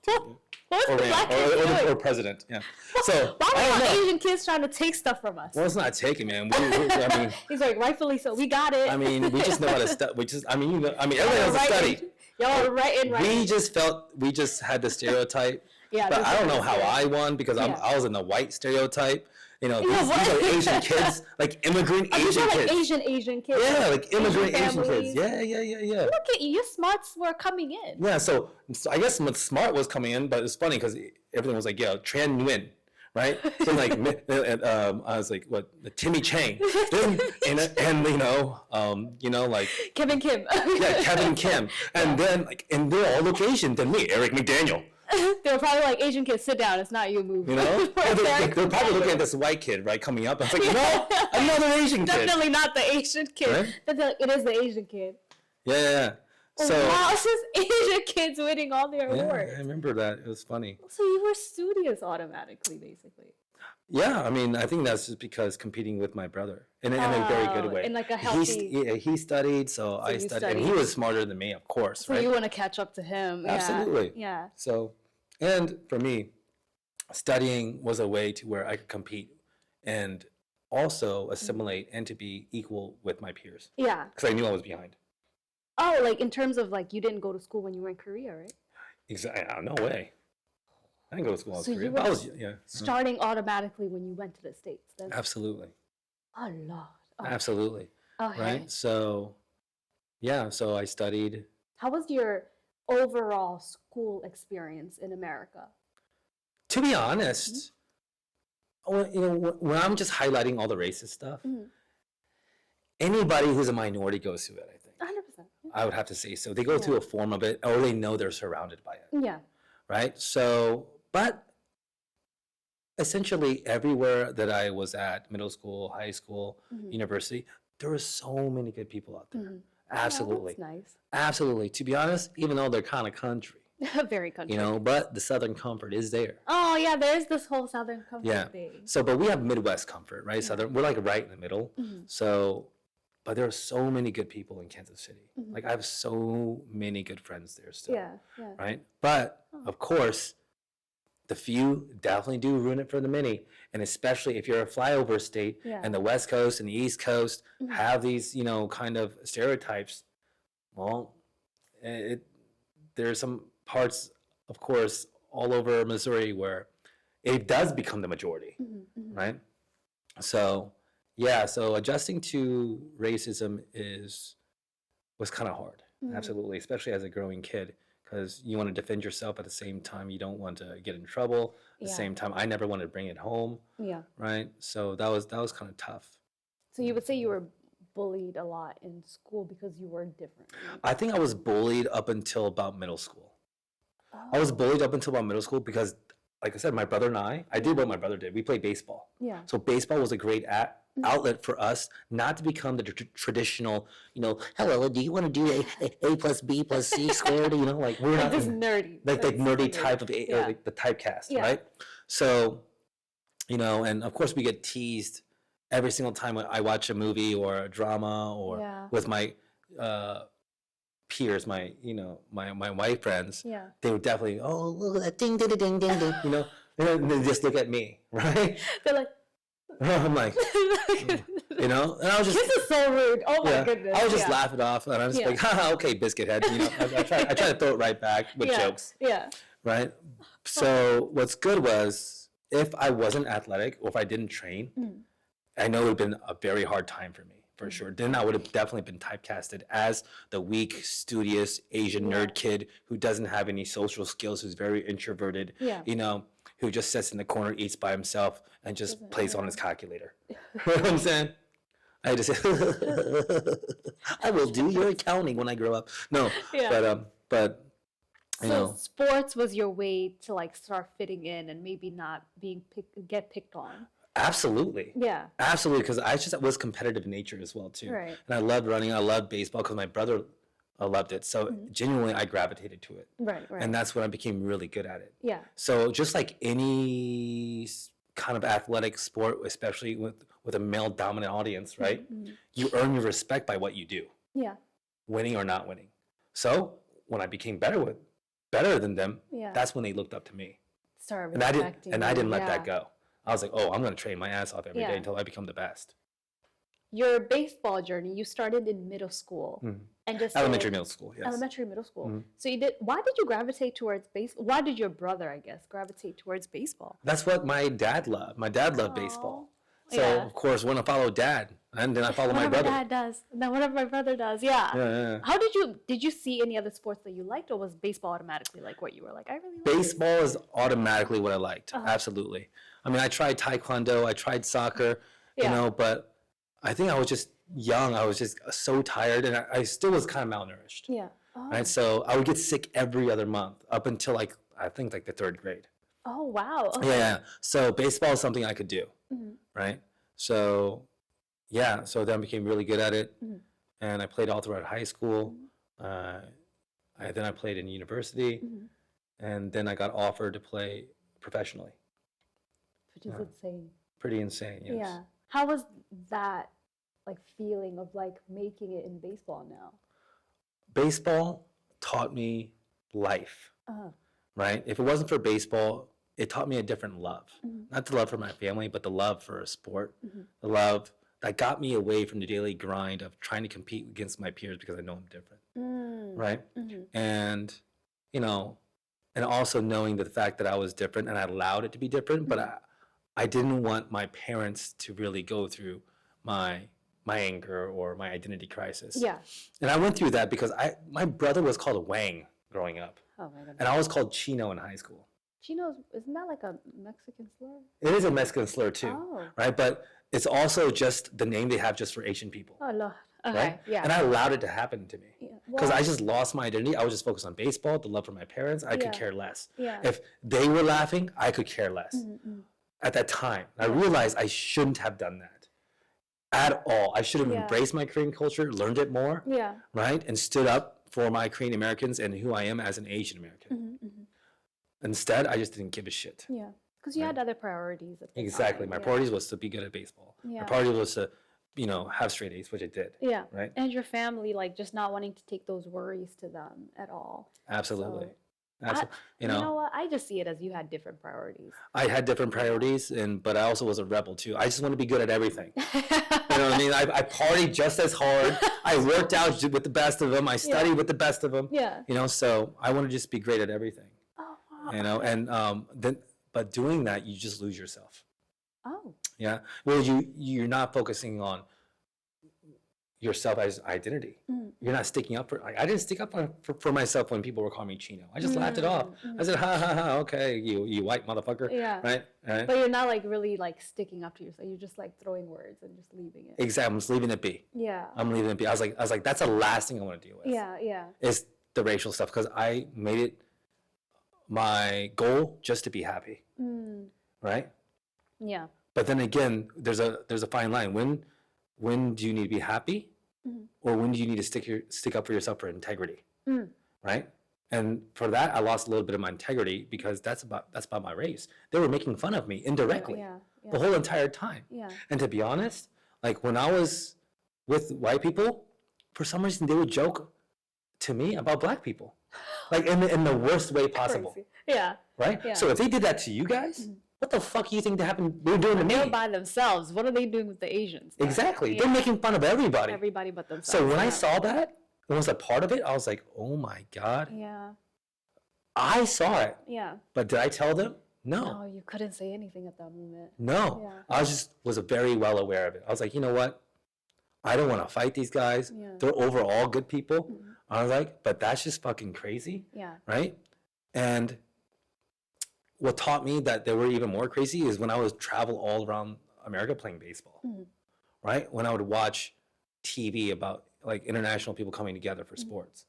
What's the black kids doing? Or president, yeah. So Why I are don't know. Asian kids trying to take stuff from us? Well, it's not taken, man. I mean, He's like, rightfully so. We got it. I mean, we just know how to study. Everybody has to study. Y'all right. We just had the stereotype. Yeah, But this I don't is know how it. I won because I was in the white stereotype. These what? are Asian kids, like immigrant Are you Asian like kids. Asian kids? Yeah, like immigrant Asian families? kids. Yeah. Look at you. Your smarts were coming in. Yeah, so I guess smart was coming in, but it's funny because everything was like, Tran Nguyen, right? So like, I was like, what, Timmy Chang, and like Kevin Kim. yeah, Kevin Kim, and then like, and they're all look Asian than me, Eric McDaniel. They were probably like, Asian kids, sit down. It's not you, move. They're probably looking at this white kid, right, coming up. I was like, no, another Asian kid. Definitely not the Asian kid. Right? It is the Asian kid. Yeah. So wow, it's just Asian kids winning all their awards. I remember that. It was funny. So you were studious automatically, basically. Yeah, I mean, I think that's just because competing with my brother in a very good way. In like a healthy. He studied, so I studied, and he was smarter than me, of course. So right? you want to catch up to him. Absolutely. Yeah. So, and for me, studying was a way to where I could compete and also assimilate and to be equal with my peers. Yeah. Because I knew I was behind. Oh, like in terms of like you didn't go to school when you were in Korea, right? Exactly. No way. I didn't go to school in So Korea. you were I was, starting automatically when you went to the States. Then. Absolutely. Oh, Lord. Oh. Absolutely. Okay. Right? So, yeah, so I studied. How was your overall school experience in America? To be honest, when I'm just highlighting all the racist stuff, anybody who's a minority goes through it, I think. 100%. I would have to say so. They go through a form of it, or they know they're surrounded by it. Yeah. Right? So, but essentially everywhere that I was at, middle school, high school, university, there were so many good people out there. Absolutely. Oh, that's nice. Absolutely. To be honest, even though they're kind of country. Very country. But the Southern comfort is there. Oh, yeah, there's this whole Southern comfort thing. So, but we have Midwest comfort, right? Southern, we're like right in the middle. So, but there are so many good people in Kansas City. Like I have so many good friends there still. Yeah. Right? But of course, the few definitely do ruin it for the many. And especially if you're a flyover state and the West Coast and the East Coast have these, kind of stereotypes, well, there's some parts, of course, all over Missouri where it does become the majority, right? So, so adjusting to racism was kind of hard, absolutely, especially as a growing kid, because you want to defend yourself at the same time. You don't want to get in trouble. At the same time, I never wanted to bring it home. Yeah. Right. So that was kind of tough. So you would say you were bullied a lot in school because you were different? Right? I think I was bullied up until about middle school. I was bullied up until about middle school because, like I said, my brother and I did what my brother did. We played baseball. Yeah. So baseball was a great outlet for us not to become the traditional, hello, do you want to do A plus B plus C squared? Like we're not this nerdy. Like nerdy type of like the typecast, right? So, and of course we get teased every single time I watch a movie or a drama or with my peers, my white friends, they would definitely, oh, look at that ding, ding, ding, ding, ding, and they just look at me, right? They're like, I'm like, you know. And I was just this is so rude. Oh my goodness. I was just laughing off, and I was like, haha, okay, biscuit head. You know, I try to throw it right back with jokes. Yeah. Right. So what's good was if I wasn't athletic or if I didn't train, I know it would have been a very hard time for me. For sure. Then I would have definitely been typecasted as the weak, studious Asian nerd kid who doesn't have any social skills, who's very introverted, you know, who just sits in the corner, eats by himself, and just plays on his calculator. You know what I'm saying? I just I will do your accounting when I grow up. No, but you know. Sports was your way to like start fitting in and maybe not get picked on. Absolutely. Yeah. Absolutely, because I just was competitive in nature as well too. Right. And I loved running. I loved baseball because my brother loved it. So genuinely, I gravitated to it. Right. And that's when I became really good at it. Yeah. So just like any kind of athletic sport, especially with a male dominant audience, right? You earn your respect by what you do. Yeah. Winning or not winning. So when I became better than them, that's when they looked up to me. And I didn't let that go. I was like, oh, I'm going to train my ass off every day until I become the best. Your baseball journey, you started in middle school. And just middle school, yes. Middle school. So why did you gravitate towards baseball? Why did your brother, I guess, gravitate towards baseball? That's what my dad loved. My dad loved baseball. So, of course, when I follow dad, and then I follow my brother. Whatever dad does. Then whatever my brother does, yeah. How did you see any other sports that you liked, or was baseball automatically like what you were like, I really like baseball is automatically what I liked. Absolutely. I mean, I tried taekwondo, I tried soccer, you know, but I think I was just young. I was just so tired, and I still was kind of malnourished. Yeah. Oh. Right. So I would get sick every other month up until I think the third grade. Oh wow. Okay. Yeah. So baseball is something I could do. Right. So yeah. So then I became really good at it, and I played all throughout high school. Then I played in university, and then I got offered to play professionally. Which is insane. Pretty insane, yes. Yeah. How was that like feeling of like making it in baseball now? Baseball taught me life. Right? If it wasn't for baseball, it taught me a different love. Not the love for my family, but the love for a sport. The love that got me away from the daily grind of trying to compete against my peers because I know I'm different. Right? And, you know, and also knowing the fact that I was different and I allowed it to be different, but I didn't want my parents to really go through my anger or my identity crisis. Yeah. And I went through that because my brother was called Wang growing up. Oh my goodness. And I was called Chino in high school. Chino, isn't that like a Mexican slur? It is a Mexican slur too, right? But it's also just the name they have just for Asian people. Oh Lord. Okay. Right? Yeah. And I allowed it to happen to me. Because I just lost my identity. I was just focused on baseball, the love for my parents. I could care less. Yeah. If they were laughing, I could care less. At that time, I realized I shouldn't have done that at all. I should have embraced my Korean culture, learned it more, right? And stood up for my Korean Americans and who I am as an Asian American. Instead, I just didn't give a shit. Yeah, because you had other priorities at the Exactly. time. My priorities was to be good at baseball. My priority was to, you know, have straight A's, which I did. Yeah. Right? And your family, like, just not wanting to take those worries to them at all. Absolutely. So, you know what? I just see it as you had different priorities. I had different priorities, but I also was a rebel too. I just want to be good at everything. You know what I mean? I partied just as hard. I worked out with the best of them. I studied with the best of them. Yeah. You know, so I want to just be great at everything. Oh, wow. You know, and but doing that, you just lose yourself. Oh. Yeah. Well, you're not focusing on yourself as identity. You're not sticking up for. Like, I didn't stick up for myself when people were calling me Chino. I just laughed it off. I said, ha ha ha. Okay, you white motherfucker. Yeah. Right. But you're not like really like sticking up to yourself. You're just like throwing words and just leaving it. Exactly. I'm just leaving it be. Yeah. I'm leaving it be. I was like, that's the last thing I want to deal with. Yeah. Yeah. Is the racial stuff because I made it my goal just to be happy. Right. Yeah. But then again, there's a fine line. When do you need to be happy, or when do you need to stick up for yourself for integrity, right? And for that, I lost a little bit of my integrity because that's about my race. They were making fun of me indirectly the whole entire time. Yeah. And to be honest, like when I was with white people, for some reason they would joke to me about black people, like in the worst way possible. Crazy. Yeah. Right. Yeah. So if they did that to you guys, what the fuck do you think they're doing to me? They're by themselves. What are they doing with the Asians? Exactly. They're making fun of everybody. Everybody but themselves. So when I saw that, and was a part of it, I was like, oh my God. Yeah. I saw it. Yeah. But did I tell them? No. No, you couldn't say anything at that moment. No. Yeah. I was very well aware of it. I was like, you know what? I don't want to fight these guys. Yeah. They're overall good people. I was like, but that's just fucking crazy. Yeah. Right? And what taught me that they were even more crazy is when I would travel all around America playing baseball. Right? When I would watch TV about like international people coming together for sports.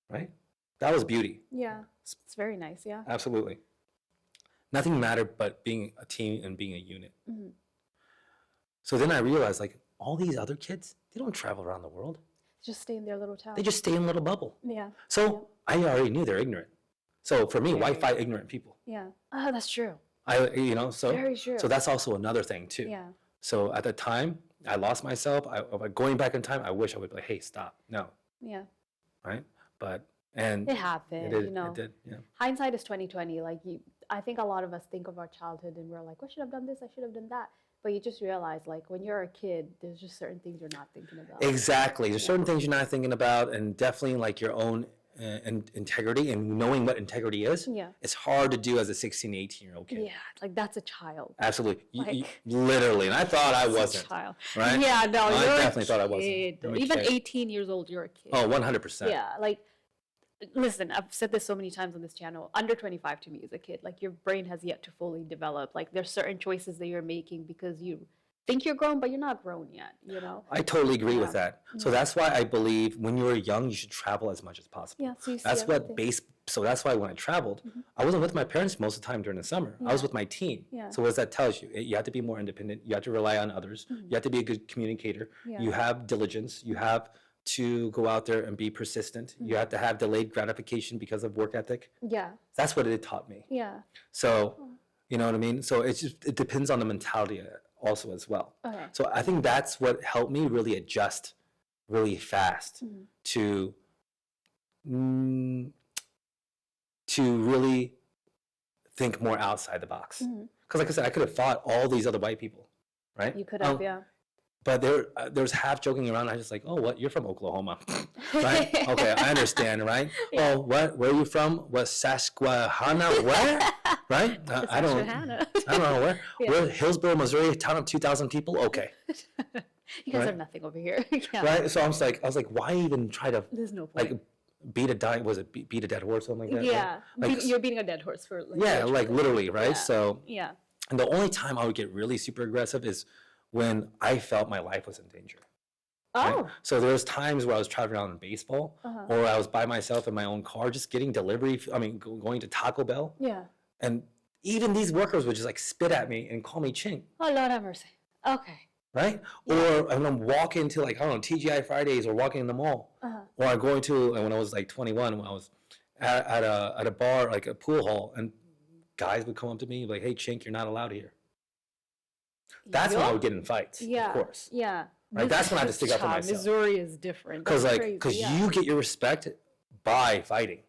Right? That was beauty. Yeah. It's very nice, yeah. Absolutely. Nothing mattered but being a team and being a unit. So then I realized, like, all these other kids, they don't travel around the world. Just stay in their little town. They just stay in a little bubble. Yeah. So I already knew they're ignorant. So for me, why fight ignorant people? Yeah. Oh, that's true. So Very true. So that's also another thing too. Yeah. So at the time, I lost myself. Going back in time, I wish I would be like, hey, stop. No. Yeah. Right? But and it happened, it did, you know. It did, yeah. Hindsight is 2020. Like I think a lot of us think of our childhood and we're like, I should have done this, I should have done that. But you just realize, like, when you're a kid, there's just certain things you're not thinking about. Exactly. There's certain things you're not thinking about, and definitely like your own integrity and knowing what integrity is. Yeah. It's hard to do as a 16, 18-year-old kid. Yeah, like that's a child. Absolutely. Like, literally. And I thought I That's wasn't. a child. Right? Yeah, no, I you're definitely a thought I wasn't. kid. I'm a Even kid. 18 years old, you're a kid. Oh, 100%. Yeah, like, listen, I've said this so many times on this channel. Under 25 to me is a kid. Like, your brain has yet to fully develop. Like, there's certain choices that you're making because you think you're grown, but you're not grown yet, you know? I totally agree with Yeah. that. So that's why I believe when you're young, you should travel as much as possible. Yeah, so you see That's what everything. so that's why when I traveled, I wasn't with my parents most of the time during the summer. I was with my team. Yeah. So what does that tell you? You have to be more independent. You have to rely on others. You have to be a good communicator. Yeah. You have diligence. You have to go out there and be persistent. You have to have delayed gratification because of work ethic. Yeah, That's what it taught me. yeah. So, you know what I mean? So it depends on the mentality also as well. Okay. So I think that's what helped me really adjust really fast to really think more outside the box. Because like I said, I could have fought all these other white people, right? You could have, yeah. But there's half joking around. I was just like, oh, what? You're from Oklahoma, right? Okay, I understand, right? Yeah. Oh, what? Where are you from? What? Susquehanna? Where? Right? I don't know where. Yeah. Where? Hillsborough, Missouri, a town of 2,000 people. Okay, You guys Right. are nothing over here. Yeah. right? So I was like, why even try to There's no point. like beat a dead horse, something like that? yeah, right? Like, you're beating a dead horse for like, yeah, like literally, right? Yeah. So, Yeah. and the only time I would get really super aggressive is when I felt my life was in danger. right? Oh. So there was times where I was traveling around in baseball, or I was by myself in my own car, just getting delivery. Going to Taco Bell, Yeah. and even these workers would just like spit at me and call me chink, Oh, Lord have mercy. Okay. right? Or when I'm walking to like I don't know TGI Fridays or walking in the mall, or I'm going to when I was like 21 when I was at a bar like a pool hall and guys would come up to me like, "Hey, chink, you're not allowed here." That's when I would get in fights, Yeah. of course. Yeah. Right, that's when I had to stick up for myself. Missouri is different. Because That's like, crazy, because yeah. you get your respect by fighting.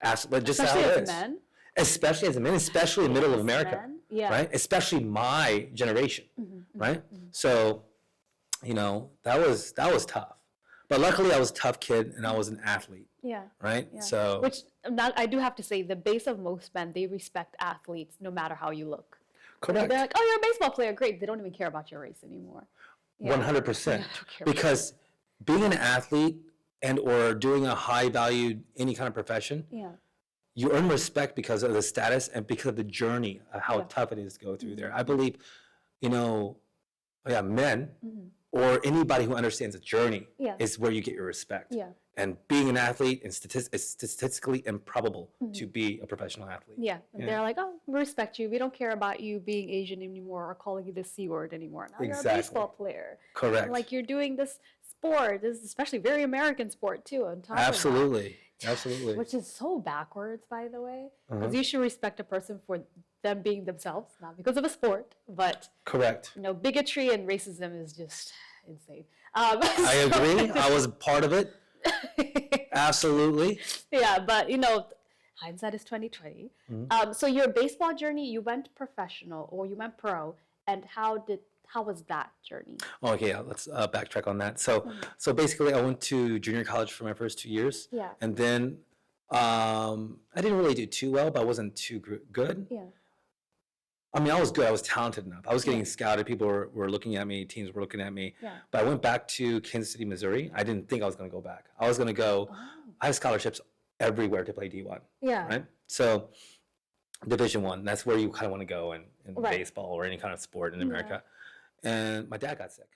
Absolutely, just Especially how it as is. men. Especially as a man, especially in the middle of As America, men, yeah. right? Especially my generation, right? So, that was tough. But luckily, I was a tough kid and I was an athlete, Yeah. right? Yeah. So, Which I do have to say, the base of most men, they respect athletes no matter how you look. correct, They're like, oh, you're a baseball player, great. They don't even care about your race anymore. Yeah. 100%. Yeah, I don't care about Because being an athlete and or doing a high valued any kind of profession, Yeah. you earn respect because of the status and because of the journey of how Yeah. tough it is to go through there. I believe, men Mhm. or anybody who understands the journey Yeah. is where you get your respect. Yeah. And being an athlete is statistically improbable to be a professional athlete. Yeah. And Yeah. they're like, oh, we respect you. We don't care about you being Asian anymore or calling you the C word anymore. Now you're a Exactly. baseball player. Correct. Like you're doing this sport, this is especially very American sport too. On top Absolutely. of that, Absolutely. which is so backwards, by the way. Uh-huh. Because you should respect a person for them being themselves, not because of a sport, but Correct. bigotry and racism is just insane. I agree. I was a part of it. Absolutely. Yeah, but hindsight is 2020. Mhm. So your baseball journey, you went professional or you went pro, and how was that journey? Oh, okay, yeah, let's backtrack on that. So, Mhm. so basically, I went to junior college for my first 2 years, Yeah. and then I didn't really do too well, but I wasn't too good. Yeah. I mean, I was good. I was talented enough. I was getting Yeah. scouted. People were looking at me. Teams were looking at me. Yeah. But I went back to Kansas City, Missouri. I didn't think I was going to go back. I was going to go. Oh. I had scholarships everywhere to play D1. Yeah. Right. So Division 1. That's where you kind of want to go in Right. baseball or any kind of sport in Yeah. America. And my dad got sick.